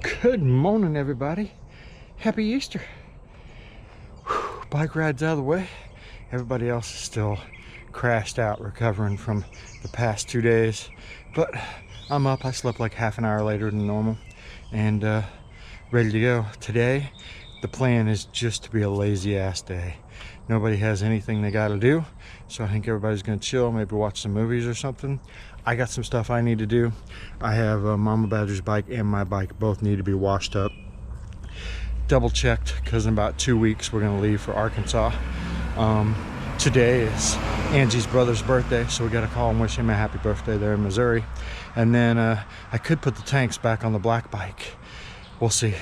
Good morning, everybody. Happy Easter. Whew, bike ride's out of the way. Everybody else is still crashed out, recovering from the past 2 days. But I'm up. I slept like half an hour later than normal and ready to go. Today, the plan is just to be a lazy ass day. Nobody has anything they gotta do, so I think everybody's gonna chill, maybe watch some movies or something. I got some stuff I need to do. I have Mama Badger's bike and my bike both need to be washed up. Double checked, because in about 2 weeks we're gonna leave for Arkansas. Today is Angie's brother's birthday, so we gotta call and wish him a happy birthday there in Missouri. And then I could put the tanks back on the black bike. We'll see.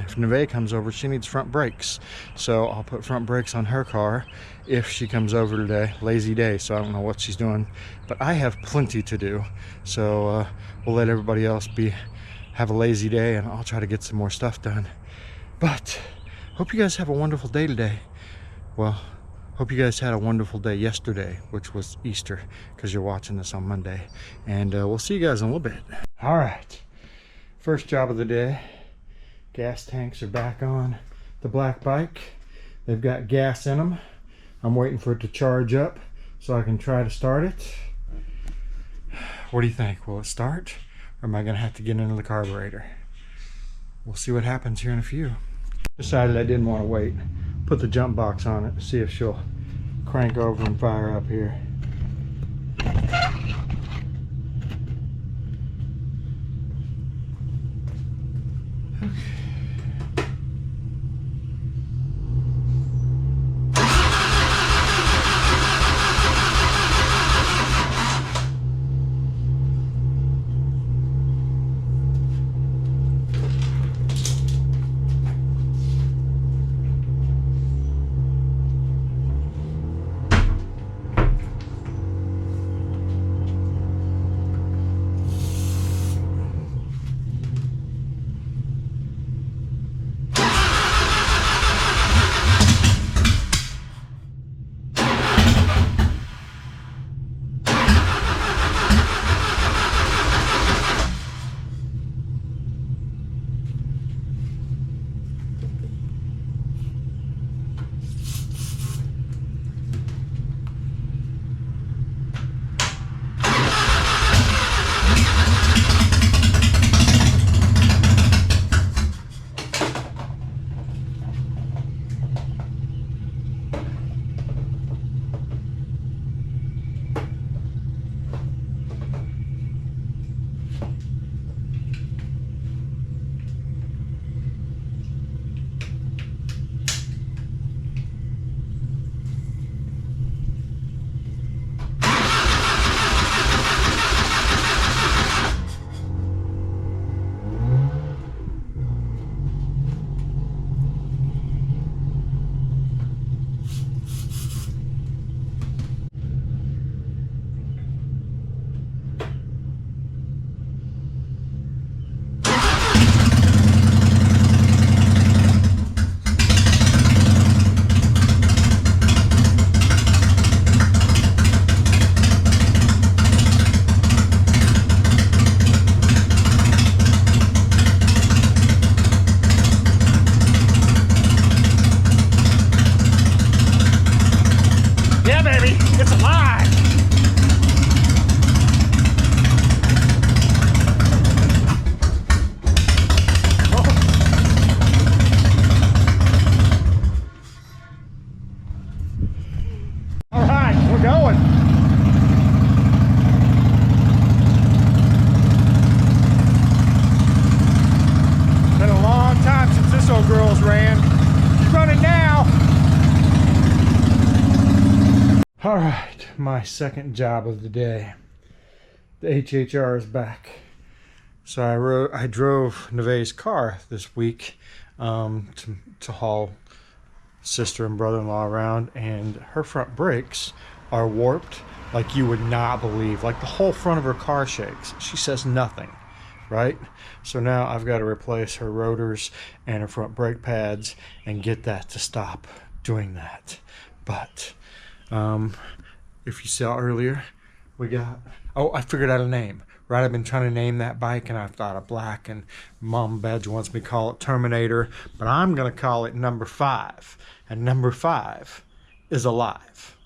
If Neve comes over, she needs front brakes, so I'll put front brakes on her car if she comes over today. Lazy day, so I don't know what she's doing, but I have plenty to do, so we'll let everybody else have a lazy day, and I'll try to get some more stuff done. But hope you guys have a wonderful day today. Well, hope you guys had a wonderful day yesterday, which was Easter, because you're watching this on Monday, and we'll see you guys in a little bit. All right, first job of the day. Gas tanks are back on the black bike. They've got gas in them. I'm waiting for it to charge up so I can try to start it. What do you think? Will it start? Or am I gonna have to get into the carburetor? We'll see what happens here in a few. Decided I didn't want to wait. Put the jump box on it to see if she'll crank over and fire up here. All right, my second job of the day. The HHR is back. So I drove Neve's car this week to haul sister and brother-in-law around, and her front brakes are warped like you would not believe. Like the whole front of her car shakes. She says nothing, right? So now I've got to replace her rotors and her front brake pads and get that to stop doing that. But if you saw earlier, we got, oh, I figured out a name. right? I've been trying to name that bike, and I've thought of black, and Mom Badge wants me to call it Terminator, but I'm going to call it number 5. And number 5 is alive.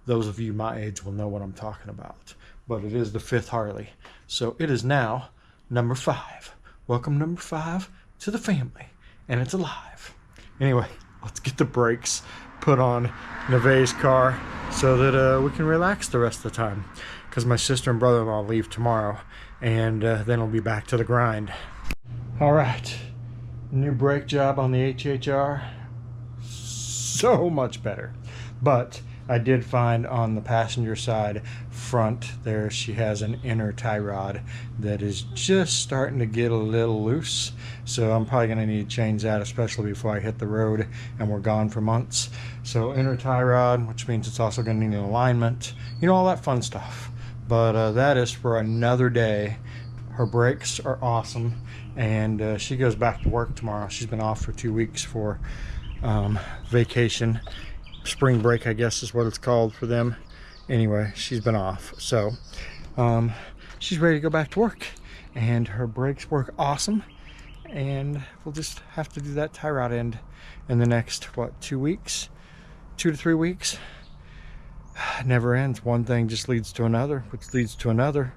Those of you my age will know what I'm talking about. But it is the 5th Harley. So it is now number 5. Welcome number 5 to the family. And it's alive. Anyway, let's get the brakes put on Neve's car so that we can relax the rest of the time. Because my sister and brother-in-law leave tomorrow. And then we'll be back to the grind. Alright. New brake job on the HHR. So much better. But I did find on the passenger side front there, she has an inner tie rod that is just starting to get a little loose. So I'm probably going to need to change that, especially before I hit the road and we're gone for months. So inner tie rod, which means it's also going to need an alignment, you know, all that fun stuff. But that is for another day. Her brakes are awesome, and she goes back to work tomorrow. She's been off for 2 weeks for vacation. Spring break, I guess is what it's called for them. Anyway, she's been off, so she's ready to go back to work, and her brakes work awesome, and we'll just have to do that tie rod end in the next, what, 2 weeks, 2 to 3 weeks. It never ends. One thing just leads to another, which leads to another.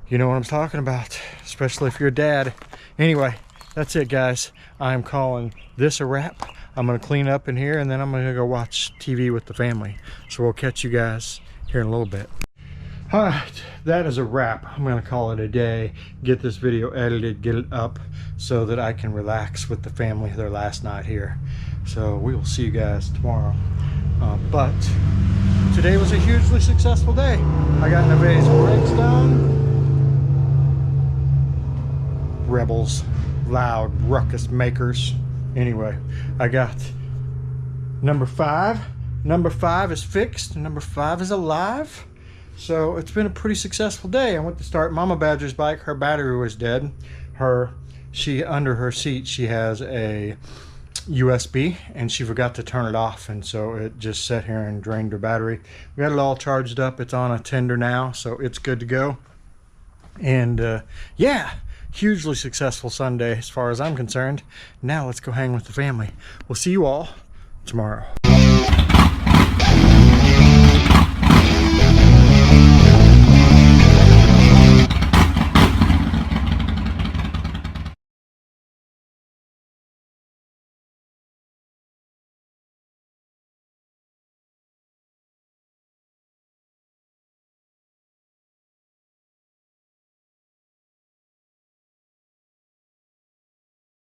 You know what I'm talking about, especially if you're a dad. Anyway, that's it, guys. I'm calling this a wrap. I'm going to clean up in here, and then I'm going to go watch TV with the family. So we'll catch you guys here in a little bit. All right, that is a wrap. I'm going to call it a day, get this video edited, get it up so that I can relax with the family their last night here. So we will see you guys tomorrow. But today was a hugely successful day. I got Neve's brakes done. Rebels, loud ruckus makers. Anyway, I got number 5. Number 5 is fixed. Number 5 is alive. So it's been a pretty successful day. I went to start Mama Badger's bike. Her battery was dead. She under her seat, she has a USB, and she forgot to turn it off, and so it just sat here and drained her battery. We got it all charged up. It's on a tender now, so it's good to go. And yeah, hugely successful Sunday as far as I'm concerned. Now let's go hang with the family. We'll see you all tomorrow.